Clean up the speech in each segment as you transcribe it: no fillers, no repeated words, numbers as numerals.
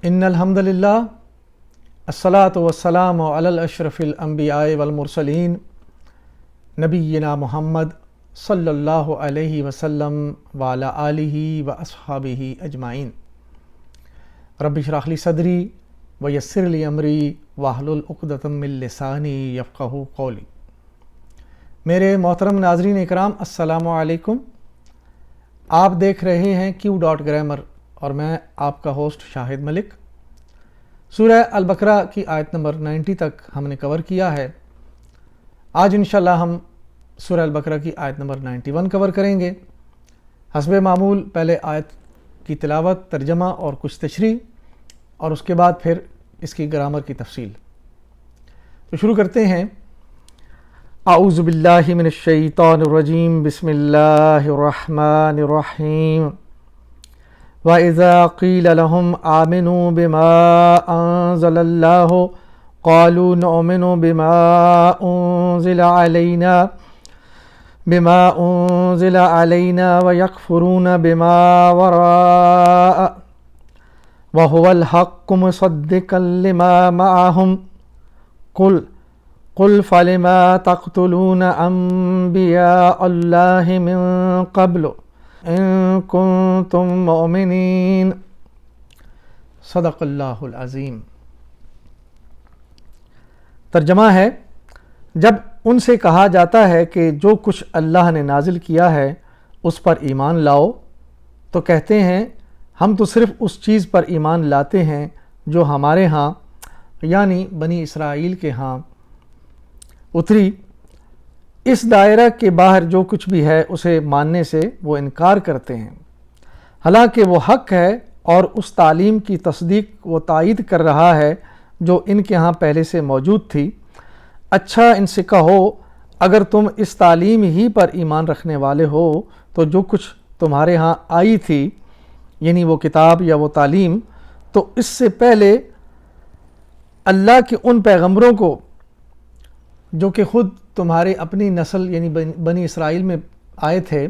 ان الحمد للہ الصلاۃ والسلام علی الاشرف الانبیاء والمرسلین نبینا محمد صلی اللہ علیہ وسلم وعلی آلہ واصحابہ اجمعین۔ رب اشرح لی صدری ویسر لی امری واحلل عقدۃ من لسانی یفقہوا قولی۔ میرے محترم ناظرین اکرام، السلام علیکم۔ آپ دیکھ رہے ہیں Q.Grammar اور میں آپ کا ہوسٹ شاہد ملک۔ سورہ البقرہ کی آیت نمبر 90 تک ہم نے کور کیا ہے۔ آج انشاءاللہ ہم سورہ البقرہ کی آیت نمبر 91 کور کریں گے۔ حسب معمول پہلے آیت کی تلاوت، ترجمہ اور کچھ تشریح، اور اس کے بعد پھر اس کی گرامر کی تفصیل۔ تو شروع کرتے ہیں۔ اعوذ باللہ من الشیطان الرجیم، بسم اللہ الرحمن الرحیم۔ وَإِذَا قِيلَ لَهُمْ آمِنُوا بِمَا أَنزَلَ اللَّهُ قَالُوا نُؤْمِنُ بِمَا أُنزِلَ عَلَيْنَا وَيَكْفُرُونَ بِمَا وَرَاءَهُ وَهُوَ الْحَقُّ مُصَدِّقًا لِمَا مَعَهُمْ قُلْ فَلِمَ تَقْتُلُونَ أَنبِيَاءَ اللَّهِ مِن قَبْلُ ان کنتم مؤمنین۔ صدق اللہ العظیم۔ ترجمہ ہے، جب ان سے کہا جاتا ہے کہ جو کچھ اللہ نے نازل کیا ہے اس پر ایمان لاؤ، تو کہتے ہیں ہم تو صرف اس چیز پر ایمان لاتے ہیں جو ہمارے ہاں یعنی بنی اسرائیل کے ہاں اتری۔ اس دائرہ کے باہر جو کچھ بھی ہے اسے ماننے سے وہ انکار کرتے ہیں، حالانکہ وہ حق ہے، اور اس تعلیم کی تصدیق وہ تائید کر رہا ہے جو ان کے ہاں پہلے سے موجود تھی۔ اچھا ان سے کہو، اگر تم اس تعلیم ہی پر ایمان رکھنے والے ہو تو جو کچھ تمہارے ہاں آئی تھی، یعنی وہ کتاب یا وہ تعلیم، تو اس سے پہلے اللہ کے ان پیغمبروں کو جو کہ خود تمہارے اپنی نسل یعنی بنی اسرائیل میں آئے تھے،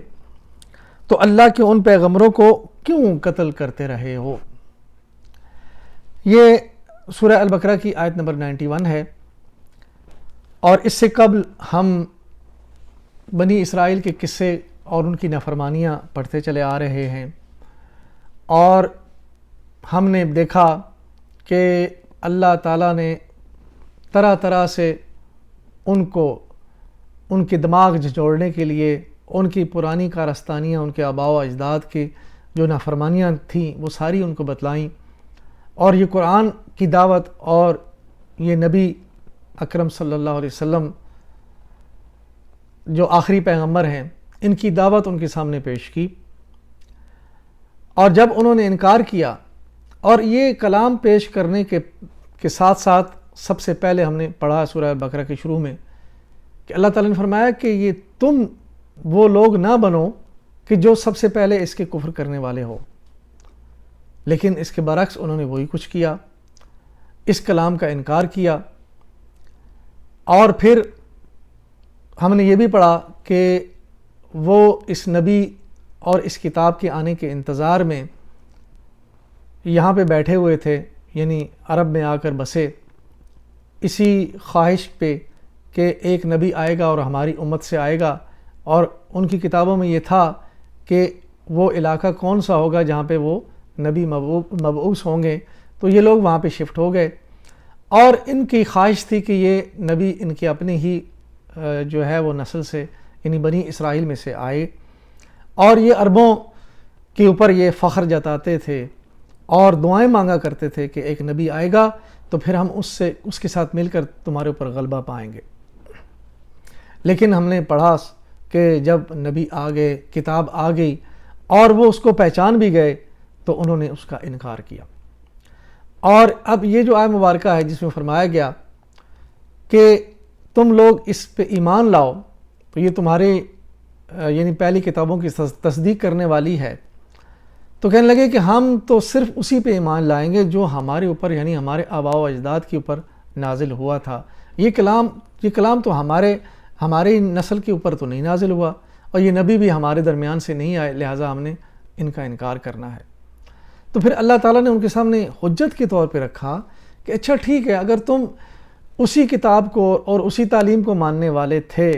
تو اللہ کے ان پیغمبروں کو کیوں قتل کرتے رہے ہو؟ یہ سورہ البقرہ کی آیت نمبر 91 ہے، اور اس سے قبل ہم بنی اسرائیل کے قصے اور ان کی نافرمانیاں پڑھتے چلے آ رہے ہیں، اور ہم نے دیکھا کہ اللہ تعالیٰ نے طرح طرح سے ان کو ان کے دماغ جھنجھوڑنے کے لیے ان کی پرانی کارستانیاں، ان کے آباء و اجداد کی جو نافرمانیاں تھیں وہ ساری ان کو بتلائیں، اور یہ قرآن کی دعوت اور یہ نبی اکرم صلی اللہ علیہ وسلم جو آخری پیغمبر ہیں ان کی دعوت ان کے سامنے پیش کی۔ اور جب انہوں نے انکار کیا، اور یہ کلام پیش کرنے کے ساتھ ساتھ سب سے پہلے ہم نے پڑھا سورہ بقرہ کے شروع میں کہ اللہ تعالیٰ نے فرمایا کہ یہ تم وہ لوگ نہ بنو کہ جو سب سے پہلے اس کے کفر کرنے والے ہو، لیکن اس کے برعکس انہوں نے وہی کچھ کیا، اس کلام کا انکار کیا۔ اور پھر ہم نے یہ بھی پڑھا کہ وہ اس نبی اور اس کتاب کے آنے کے انتظار میں یہاں پہ بیٹھے ہوئے تھے، یعنی عرب میں آ کر بسے، اسی خواہش پہ کہ ایک نبی آئے گا اور ہماری امت سے آئے گا، اور ان کی کتابوں میں یہ تھا کہ وہ علاقہ کون سا ہوگا جہاں پہ وہ نبی مبعوث ہوں گے، تو یہ لوگ وہاں پہ شفٹ ہو گئے، اور ان کی خواہش تھی کہ یہ نبی ان کے اپنے ہی جو ہے وہ نسل سے یعنی بنی اسرائیل میں سے آئے، اور یہ عربوں کے اوپر یہ فخر جتاتے تھے اور دعائیں مانگا کرتے تھے کہ ایک نبی آئے گا تو پھر ہم اس کے ساتھ مل کر تمہارے اوپر غلبہ پائیں گے۔ لیکن ہم نے پڑھا کہ جب نبی آ گئے، کتاب آ گئی، اور وہ اس کو پہچان بھی گئے، تو انہوں نے اس کا انکار کیا۔ اور اب یہ جو آیت مبارکہ ہے جس میں فرمایا گیا کہ تم لوگ اس پہ ایمان لاؤ، تو یہ تمہارے یعنی پہلی کتابوں کی تصدیق کرنے والی ہے، تو کہنے لگے کہ ہم تو صرف اسی پہ ایمان لائیں گے جو ہمارے اوپر یعنی ہمارے آباء و اجداد کے اوپر نازل ہوا تھا۔ یہ کلام تو ہمارے نسل کے اوپر تو نہیں نازل ہوا، اور یہ نبی بھی ہمارے درمیان سے نہیں آئے، لہٰذا ہم نے ان کا انکار کرنا ہے۔ تو پھر اللہ تعالیٰ نے ان کے سامنے حجت کے طور پہ رکھا کہ اچھا ٹھیک ہے، اگر تم اسی کتاب کو اور اسی تعلیم کو ماننے والے تھے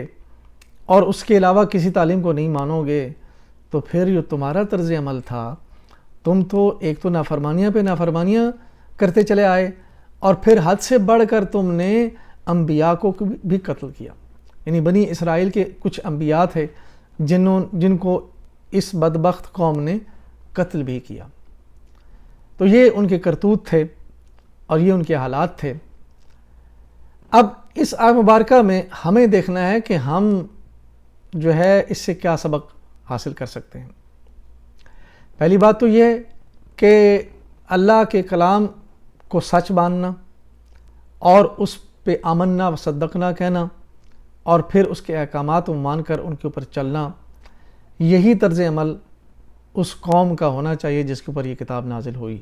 اور اس کے علاوہ کسی تعلیم کو نہیں مانو گے، تو پھر جو تمہارا طرز عمل تھا، تم تو ایک تو نافرمانیاں پہ نافرمانیاں کرتے چلے آئے، اور پھر حد سے بڑھ کر تم نے انبیاء کو بھی قتل کیا. یعنی بنی اسرائیل کے کچھ انبیاء تھے جن کو اس بدبخت قوم نے قتل بھی کیا. تو یہ ان کے کرتوت تھے اور یہ ان کے حالات تھے. اب اس آیت مبارکہ میں ہمیں دیکھنا ہے کہ ہم جو ہے اس سے کیا سبق حاصل کر سکتے ہیں. پہلی بات تو یہ کہ اللہ کے کلام کو سچ ماننا اور اس پہ آمنا و صدقنا کہنا اور پھر اس کے احکامات کو مان کر ان کے اوپر چلنا، یہی طرز عمل اس قوم کا ہونا چاہیے جس کے اوپر یہ کتاب نازل ہوئی.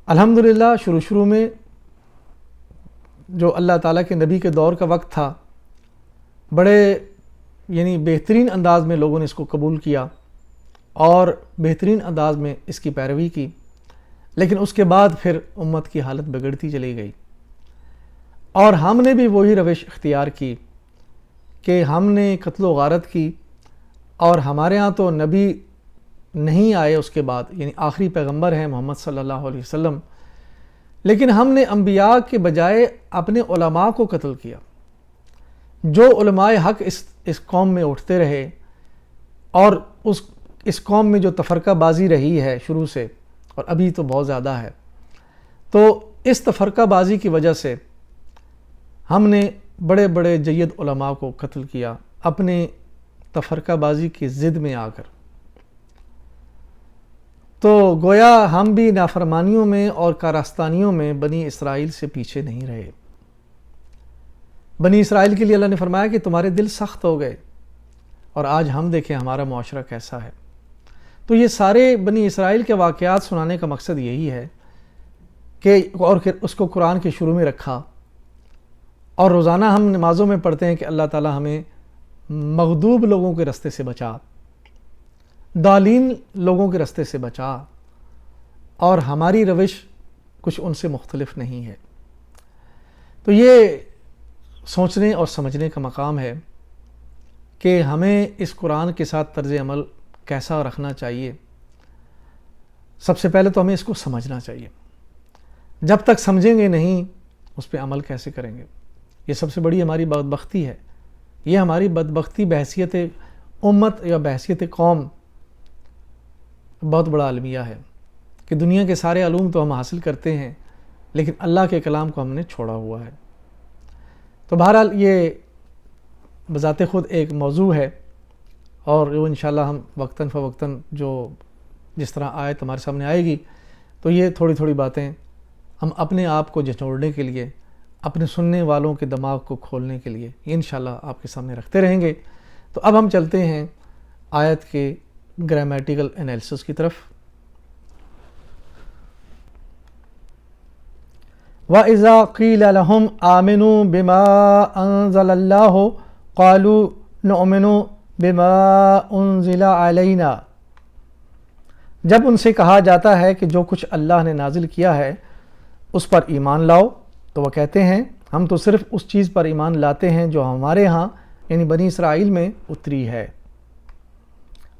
الحمدللہ شروع میں جو اللہ تعالیٰ کے نبی کے دور کا وقت تھا، بڑے یعنی بہترین انداز میں لوگوں نے اس کو قبول کیا اور بہترین انداز میں اس کی پیروی کی. لیکن اس کے بعد پھر امت کی حالت بگڑتی چلی گئی، اور ہم نے بھی وہی روش اختیار کی کہ ہم نے قتل و غارت کی. اور ہمارے ہاں تو نبی نہیں آئے اس کے بعد، یعنی آخری پیغمبر ہیں محمد صلی اللہ علیہ وسلم، لیکن ہم نے انبیاء کے بجائے اپنے علماء کو قتل کیا. جو علماء حق اس قوم میں اٹھتے رہے، اور اس قوم میں جو تفرقہ بازی رہی ہے شروع سے اور ابھی تو بہت زیادہ ہے، تو اس تفرقہ بازی کی وجہ سے ہم نے بڑے بڑے جید علماء کو قتل کیا اپنے تفرقہ بازی کی ضد میں آ کر. تو گویا ہم بھی نافرمانیوں میں اور کارستانیوں میں بنی اسرائیل سے پیچھے نہیں رہے. بنی اسرائیل کے لیے اللہ نے فرمایا کہ تمہارے دل سخت ہو گئے، اور آج ہم دیکھیں ہمارا معاشرہ کیسا ہے. تو یہ سارے بنی اسرائیل کے واقعات سنانے کا مقصد یہی ہے کہ اور اس کو قرآن کے شروع میں رکھا، اور روزانہ ہم نمازوں میں پڑھتے ہیں کہ اللہ تعالی ہمیں مغضوب لوگوں کے رستے سے بچا، ضالین لوگوں کے رستے سے بچا، اور ہماری روش کچھ ان سے مختلف نہیں ہے. تو یہ سوچنے اور سمجھنے کا مقام ہے کہ ہمیں اس قرآن کے ساتھ طرز عمل کیسا رکھنا چاہیے. سب سے پہلے تو ہمیں اس کو سمجھنا چاہیے. جب تک سمجھیں گے نہیں اس پہ عمل کیسے کریں گے؟ یہ سب سے بڑی ہماری بدبختی ہے. یہ ہماری بدبختی بحیثیت امت یا بحیثیت قوم بہت بڑا المیہ ہے کہ دنیا کے سارے علوم تو ہم حاصل کرتے ہیں، لیکن اللہ کے کلام کو ہم نے چھوڑا ہوا ہے. تو بہرحال یہ بذات خود ایک موضوع ہے، اور جو انشاءاللہ ہم وقتاً فوقتاً جس طرح آیت ہمارے سامنے آئے گی، تو یہ تھوڑی تھوڑی باتیں ہم اپنے آپ کو جھنجھوڑنے کے لیے، اپنے سننے والوں کے دماغ کو کھولنے کے لیے یہ انشاءاللہ آپ کے سامنے رکھتے رہیں گے. تو اب ہم چلتے ہیں آیت کے گرامیٹیکل انالیسس کی طرف. وَإِذَا قِيلَ لَهُمْ آمِنُوا بِمَا أَنزَلَ اللَّهُ قَالُوا نُؤْمِنُ بِمَا أُنزِلَ عَلَيْنَا. جب ان سے کہا جاتا ہے کہ جو کچھ اللہ نے نازل کیا ہے اس پر ایمان لاؤ، تو وہ کہتے ہیں ہم تو صرف اس چیز پر ایمان لاتے ہیں جو ہمارے ہاں یعنی بنی اسرائیل میں اتری ہے.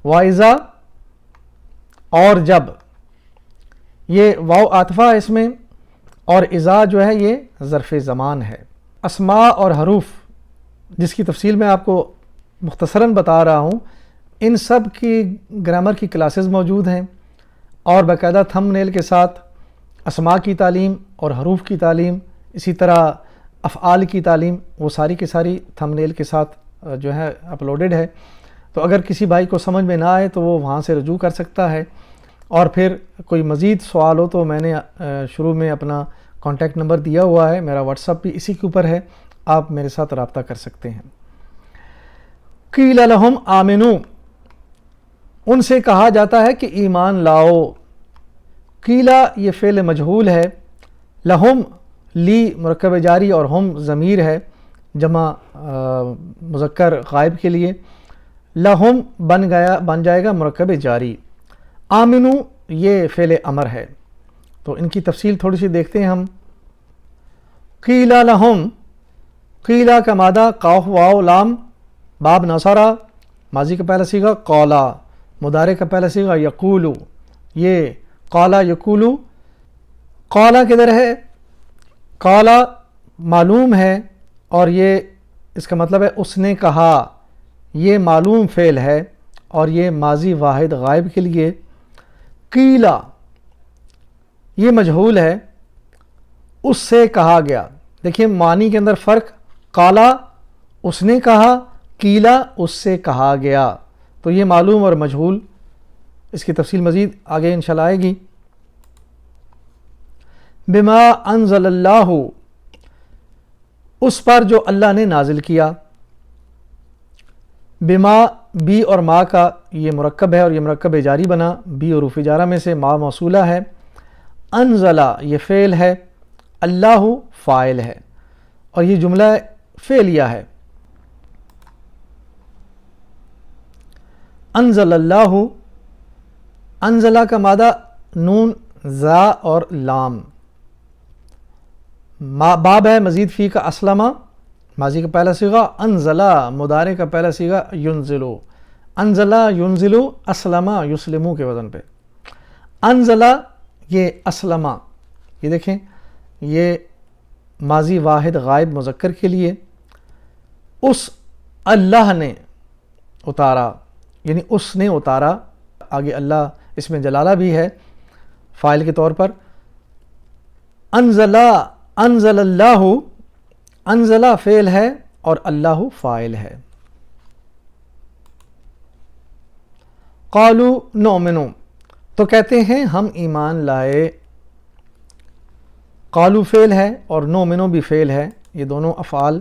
وَإِذَا، اور جب، یہ واو عاطفہ ہے اس میں، اور اذا جو ہے یہ ظرف زمان ہے. اسماء اور حروف جس کی تفصیل میں آپ کو مختصراً بتا رہا ہوں، ان سب کی گرامر کی کلاسز موجود ہیں، اور باقاعدہ تھم نیل کے ساتھ اسماء کی تعلیم اور حروف کی تعلیم، اسی طرح افعال کی تعلیم، وہ ساری کی ساری تھم نیل کے ساتھ جو ہے اپلوڈڈ ہے. تو اگر کسی بھائی کو سمجھ میں نہ آئے تو وہ وہاں سے رجوع کر سکتا ہے. اور پھر کوئی مزید سوال ہو تو میں نے شروع میں اپنا کانٹیکٹ نمبر دیا ہوا ہے، میرا واٹس ایپ بھی اسی کے اوپر ہے، آپ میرے ساتھ رابطہ کر سکتے ہیں. قیل لہم آمنو، ان سے کہا جاتا ہے کہ ایمان لاؤ. قیلا یہ فعل مجہول ہے، لہم لی مرکب جاری اور ہم ضمیر ہے جمع مذکر غائب کے لیے. لہم بن جائے گا مرکب جاری، آمنو یہ فعل امر ہے، تو ان کی تفصیل تھوڑی سی دیکھتے ہیں ہم۔ قیلا لہم، قیلا کا مادہ قاف واو لام باب نصرہ، ماضی کا پہلا صیغہ قولا، مضارع کا پہلا صیغہ یقولو، یہ قالا یقولو۔ قالا کدھر ہے؟ قالا معلوم ہے اور یہ اس کا مطلب ہے اس نے کہا، یہ معلوم فعل ہے اور یہ ماضی واحد غائب کے لیے۔ قیلا یہ مجہول ہے، اس سے کہا گیا۔ دیکھیں معنی کے اندر فرق، قالا اس نے کہا، قیلا اس سے کہا گیا، تو یہ معلوم اور مجہول، اس کی تفصیل مزید آگے انشاءاللہ آئے گی۔ بما انزل اللہ، اس پر جو اللہ نے نازل کیا۔ بما بی اور ما کا یہ مرکب ہے اور یہ مرکب جاری بنا، بی حروف جارہ میں سے ما موصولہ ہے، انزلہ یہ فعل ہے، اللہ فاعل ہے، اور یہ جملہ فعلیہ ہے۔ انزل اللہ، انزلہ کا مادہ نون زا اور لام، باب ہے مزید فی کا اسلمہ، ماضی کا پہلا صیغہ، انزلہ مضارع کا پہلا صیغہ ینزلو، انزلہ ینزلو، اسلمہ یسلمو کے وزن پہ۔ انزلہ یہ اسلمہ، یہ دیکھیں یہ ماضی واحد غائب مذکر کے لیے، اس اللہ نے اتارا، یعنی اس نے اتارا، آگے اللہ اس میں جلالہ بھی ہے فاعل کے طور پر۔ انزلہ انزل اللہ، انزلہ فعل ہے اور اللہ فاعل ہے۔ قالوا نؤمن، تو کہتے ہیں ہم ایمان لائے، قالوا فعل ہے اور نؤمن بھی فعل ہے، یہ دونوں افعال۔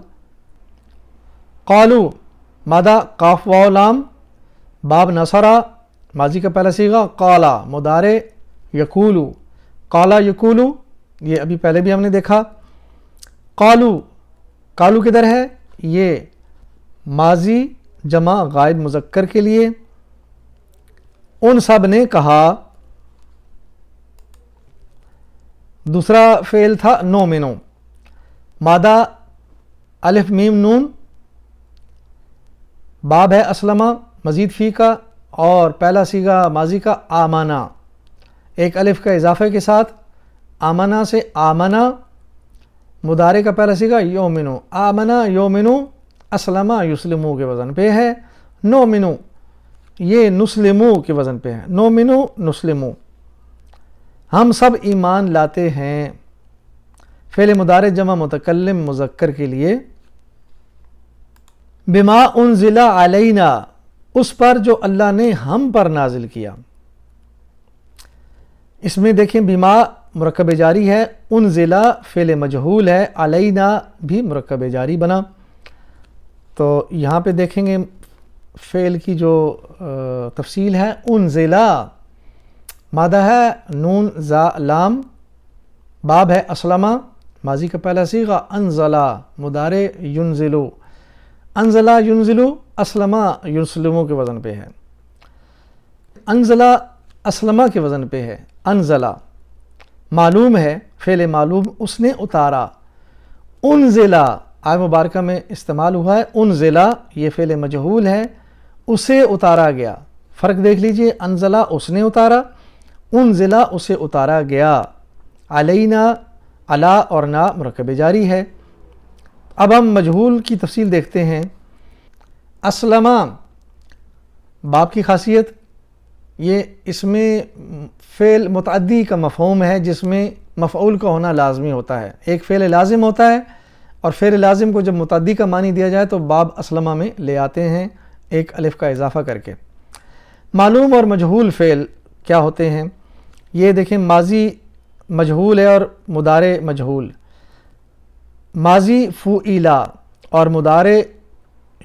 قالوا مادہ قاف واو لام باب نصرہ، ماضی کا پہلا صیغہ قالا، مضارع یقولو، قالا یقولو، یہ ابھی پہلے بھی ہم نے دیکھا۔ قالو، قالو کدھر ہے؟ یہ ماضی جمع غائب مذکر کے لیے، ان سب نے کہا۔ دوسرا فعل تھا نؤمنو، مادہ الف میم نون، باب ہے اسلمہ مزید فی کا، اور پہلا صیغہ ماضی کا آمنا، ایک الف کا اضافے کے ساتھ، آمنا سے آمنا، مضارع کا پہلا صیغہ یومنو، آمنا یومنو، اسلمہ یسلمو کے وزن پہ ہے۔ نؤمنو یہ نسلمو کے وزن پہ ہے، نؤمنو نسلمو، ہم سب ایمان لاتے ہیں، فعل مضارع جمع متکلم مذکر کے لیے۔ بما انزل علینا، اس پر جو اللہ نے ہم پر نازل کیا۔ اس میں دیکھیں بما مرکب جاری ہے، انزل فعل مجہول ہے، علینا بھی مرکب جاری بنا، تو یہاں پہ دیکھیں گے فعل کی جو تفصیل ہے، انزل مادہ ہے نون زا لام، باب ہے اسلمہ، ماضی کا پہلا صیغہ انزلہ، مضارع ینزلو، انزلہ ینزلو، اسلمہ یسلمو کے وزن پہ ہے، انزلہ اسلمہ کے وزن پہ ہے۔ انزلہ معلوم ہے، فعل معلوم، اس نے اتارا۔ انزلہ آیہ مبارکہ میں استعمال ہوا ہے، انزلہ یہ فعل مجہول ہے، اسے اتارا گیا۔ فرق دیکھ لیجئے، انزلہ اس نے اتارا، انزلہ اسے اتارا گیا۔ علینا علا اور نا مرکب جاری ہے۔ اب ہم مجہول کی تفصیل دیکھتے ہیں۔ اسلمہ باب کی خاصیت، یہ اس میں فعل متعدی کا مفہوم ہے، جس میں مفعول کا ہونا لازمی ہوتا ہے۔ ایک فعل لازم ہوتا ہے اور فعل لازم کو جب متعدی کا معنی دیا جائے تو باب اسلمہ میں لے آتے ہیں ایک الف کا اضافہ کر کے۔ معلوم اور مجہول فعل کیا ہوتے ہیں؟ یہ دیکھیں ماضی مجہول ہے اور مضارع مجہول۔ ماضی فعلا اور مضارع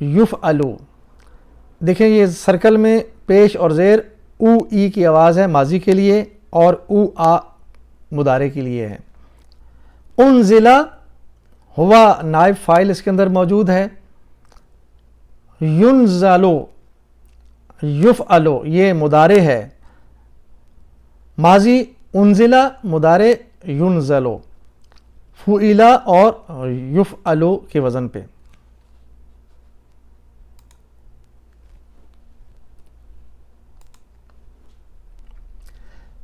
یفعلو، دیکھیں یہ سرکل میں پیش اور زیر او ای کی آواز ہے ماضی کے لیے اور او آ مضارع کے لیے ہے۔ انزلہ ہوا نائب فاعل اس کے اندر موجود ہے۔ ینزلو یفعلو یہ مضارع ہے، ماضی انزلہ، مضارع ینزلو، فعلا اور یفعلو کے وزن پہ.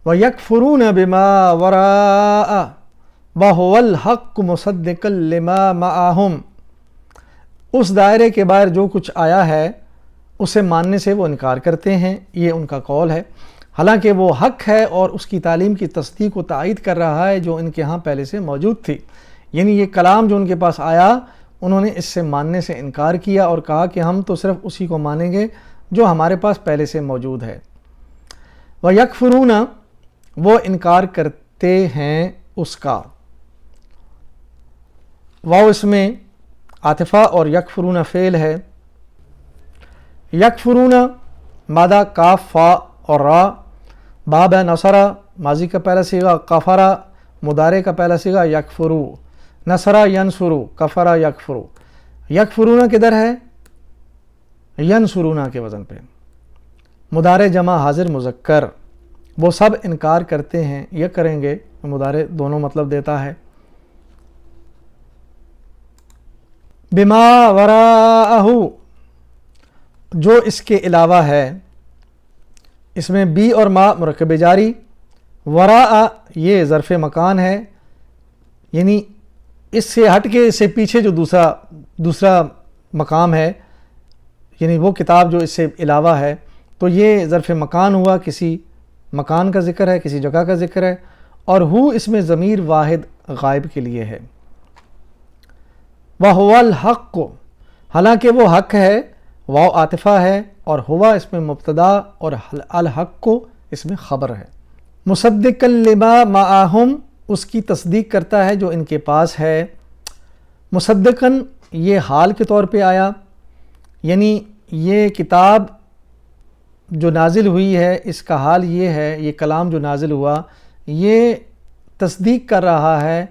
وَيَكْفُرُونَ بِمَا وَرَاءَ وَهُوَ الْحَقُّ مُصَدِّقًا لِمَا مَعَهُمْ. اس دائرے کے باہر جو کچھ آیا ہے اسے ماننے سے وہ انکار کرتے ہیں، یہ ان کا قول ہے، حالانکہ وہ حق ہے اور اس کی تعلیم کی تصدیق و تائید کر رہا ہے جو ان کے ہاں پہلے سے موجود تھی. یعنی یہ کلام جو ان کے پاس آیا انہوں نے اس سے ماننے سے انکار کیا اور کہا کہ ہم تو صرف اسی کو مانیں گے جو ہمارے پاس پہلے سے موجود ہے. وَيَكْفُرُونَ، وہ انکار کرتے ہیں اس کا. واو اس میں عاطفہ اور یکفرون فعل ہے. یکفرون مادہ کاف فا اور را، باب ہے نصرہ، ماضی کا پہلا صیغہ، کفرہ مضارع کا پہلا صیغہ، یکفرو، نصرہ ینصرو، کفرہ یکفرو. یکفرون کدھر ہے؟ ینصرون کے وزن پہ. مضارع جمع حاضر مذکر، وہ سب انکار کرتے ہیں، یہ کریں گے مضارع دونوں مطلب دیتا ہے. بما وراءہ، جو اس کے علاوہ ہے، اس میں بی اور ما مرکب جاری، وراء یہ ظرف مکان ہے، یعنی اس سے ہٹ کے اس سے پیچھے جو دوسرا مقام ہے، یعنی وہ کتاب جو اس سے علاوہ ہے، تو یہ ظرف مکان ہوا، کسی مکان کا ذکر ہے، کسی جگہ کا ذکر ہے. اور ہو اس میں ضمیر واحد غائب کے لیے ہے. وَهُوَ الْحَقُّ، حالانکہ وہ حق ہے، واو عاطفہ ہے اور ہوا اس میں مبتدا اور الحق اس میں خبر ہے. مصدقا لما معہم، اس کی تصدیق کرتا ہے جو ان کے پاس ہے. مصدقاً یہ حال کے طور پہ آیا، یعنی یہ کتاب جو نازل ہوئی ہے اس کا حال یہ ہے، یہ کلام جو نازل ہوا یہ تصدیق کر رہا ہے.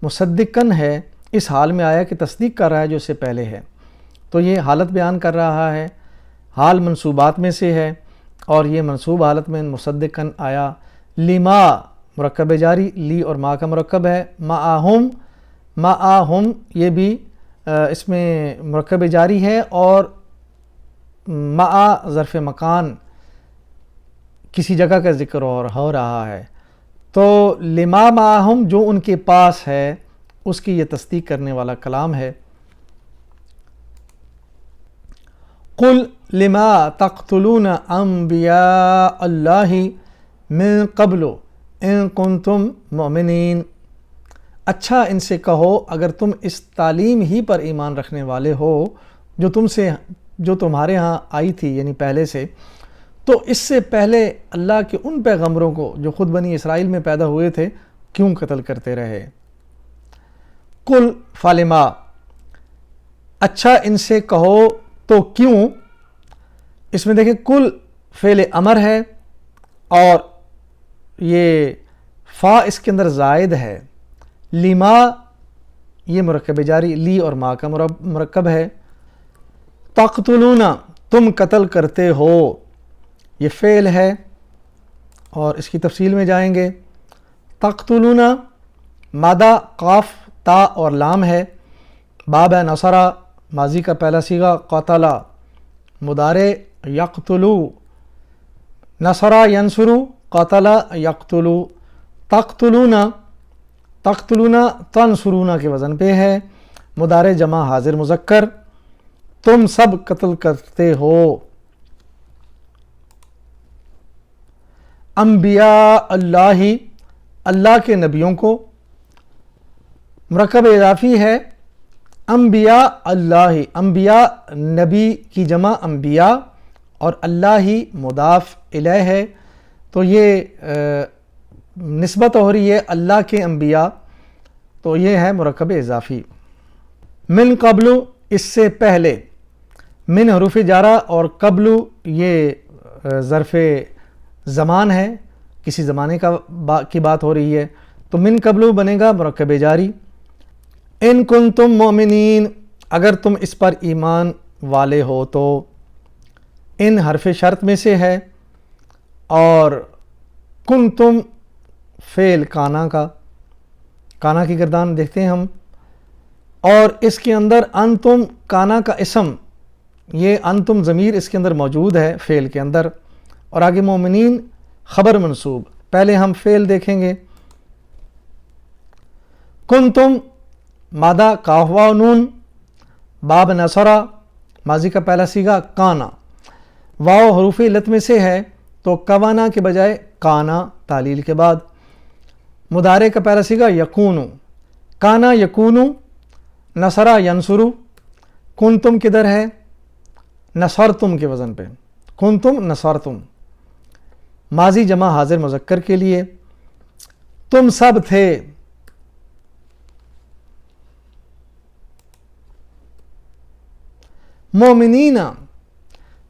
مصدقاً ہے، اس حال میں آیا کہ تصدیق کر رہا ہے جو اس سے پہلے ہے، تو یہ حالت بیان کر رہا ہے. حال منصوبات میں سے ہے اور یہ منصوب حالت میں مصدقاً آیا. لما مرکب جاری، لی اور ما کا مرکب ہے. معہم، معہم یہ بھی اس میں مرکب جاری ہے اور مع ظرف مکان کسی جگہ کا ذکر ہو رہا ہے. تو لما معہم جو ان کے پاس ہے اس کی یہ تصدیق کرنے والا کلام ہے. قل لما تقتلون انبیاء اللہ من قبل ان کنتم مؤمنین، اچھا ان سے کہو اگر تم اس تعلیم ہی پر ایمان رکھنے والے ہو جو تمہارے ہاں آئی تھی، یعنی پہلے سے، تو اس سے پہلے اللہ کے ان پیغمبروں کو جو خود بنی اسرائیل میں پیدا ہوئے تھے کیوں قتل کرتے رہے. قل فلما، اچھا ان سے کہو تو کیوں. اس میں دیکھیں کل فعل امر ہے اور یہ فا اس کے اندر زائد ہے. لما یہ مرکب جاری، لی اور ما کا مرکب ہے. تقتلون تم قتل کرتے ہو، یہ فعل ہے اور اس کی تفصیل میں جائیں گے. تقتلون مادہ قاف تا اور لام ہے. باب ہے نصرہ، ماضی کا پہلا صیغہ، قتلا مضارع یقتلو، نصرہ ینصرو، قتلا یقتلو. تقتلون، تقتلون تنصرون کے وزن پہ ہے. مضارع جمع حاضر مذکر، تم سب قتل کرتے ہو. انبیاء اللہ، اللہ کے نبیوں کو، مرکب اضافی ہے. انبیاء اللہ، انبیاء نبی کی جمع انبیاء اور اللہ ہی مضاف الیہ ہے، تو یہ نسبت ہو رہی ہے اللہ کے انبیاء، تو یہ ہے مرکب اضافی. من قبل اس سے پہلے، من حروف جارہ اور قبل یہ ظرف زمان ہے، کسی زمانے کی بات ہو رہی ہے، تو من قبل بنے گا مرکب جاری. ان کنتم مؤمنین، اگر تم اس پر ایمان والے ہو تو. ان حرف شرط میں سے ہے اور کنتم فعل کانا کی گردان دیکھتے ہیں ہم، اور اس کے اندر انتم کانا کا اسم، یہ انتم ضمیر اس کے اندر موجود ہے فعل کے اندر، اور آگے مومنین خبر منصوب۔ پہلے ہم فعل دیکھیں گے، کنتم مادہ کاف واو نون، باب نصرہ ماضی کا پہلا صیغہ کانا، واو حروف علت میں سے ہے تو کوانا کے بجائے کانا تعلیل کے بعد، مضارع کا پہلا صیغہ یکونو، کانا یکونو، نصرہ ینصرو، کنتم کدھر ہے؟ نصرتم کے وزن پہ، کنتم نصرتم، ماضی جمع حاضر مذکر کے لیے تم سب تھے،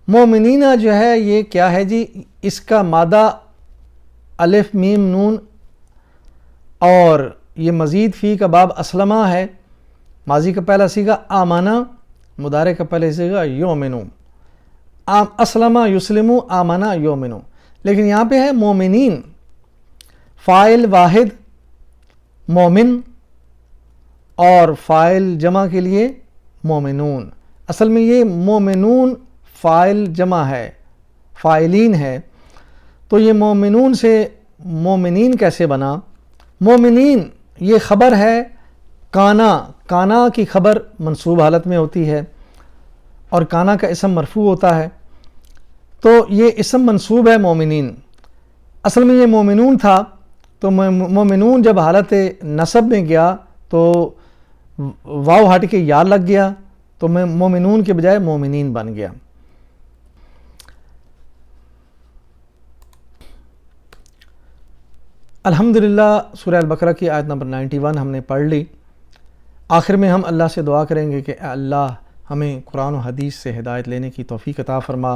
مومنینہ جو ہے یہ کیا ہے جی؟ اس کا مادہ الف میم نون، اور یہ مزید فی کا باب اسلمہ ہے، ماضی کا پہلا صیغہ آمنہ، مضارع کا پہلا صیغہ یومنو، اسلمہ یسلمو آمنہ یومنو، لیکن یہاں پہ ہے مومنین، فاعل واحد مومن اور فاعل جمع کے لیے مومنون۔ اصل میں یہ مومنون فاعل جمع ہے، فاعلین ہے، تو یہ مومنون سے مومنین کیسے بنا؟ مومنین یہ خبر ہے کانا کی خبر منصوب حالت میں ہوتی ہے، اور کانا کا اسم مرفوع ہوتا ہے، تو یہ اسم منصوب ہے مومنین۔ اصل میں یہ مومنون تھا، تو مومنون جب حالت نصب میں گیا تو واو ہٹ کے یا لگ گیا، تو مومنون کے بجائے مومنین بن گیا۔ الحمدللہ سورہ البقرہ کی آیت نمبر 91 ہم نے پڑھ لی۔ آخر میں ہم اللہ سے دعا کریں گے کہ اے اللہ ہمیں قرآن و حدیث سے ہدایت لینے کی توفیق عطا فرما،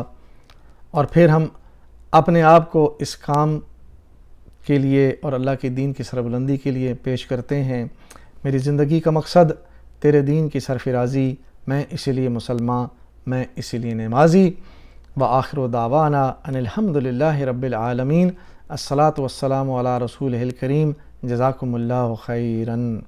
اور پھر ہم اپنے آپ کو اس کام کے لیے اور اللہ کے دین کی سربلندی کے لیے پیش کرتے ہیں۔ میری زندگی کا مقصد تیرے دین کی سرفرازی، میں اسی لیے مسلمان، میں اسی لیے نمازی۔ وآخر دعوانا ان الحمدللہ رب العالمین، الصلاۃ والسلام علی رسولہ الکریم، جزاکم اللہ خیراً۔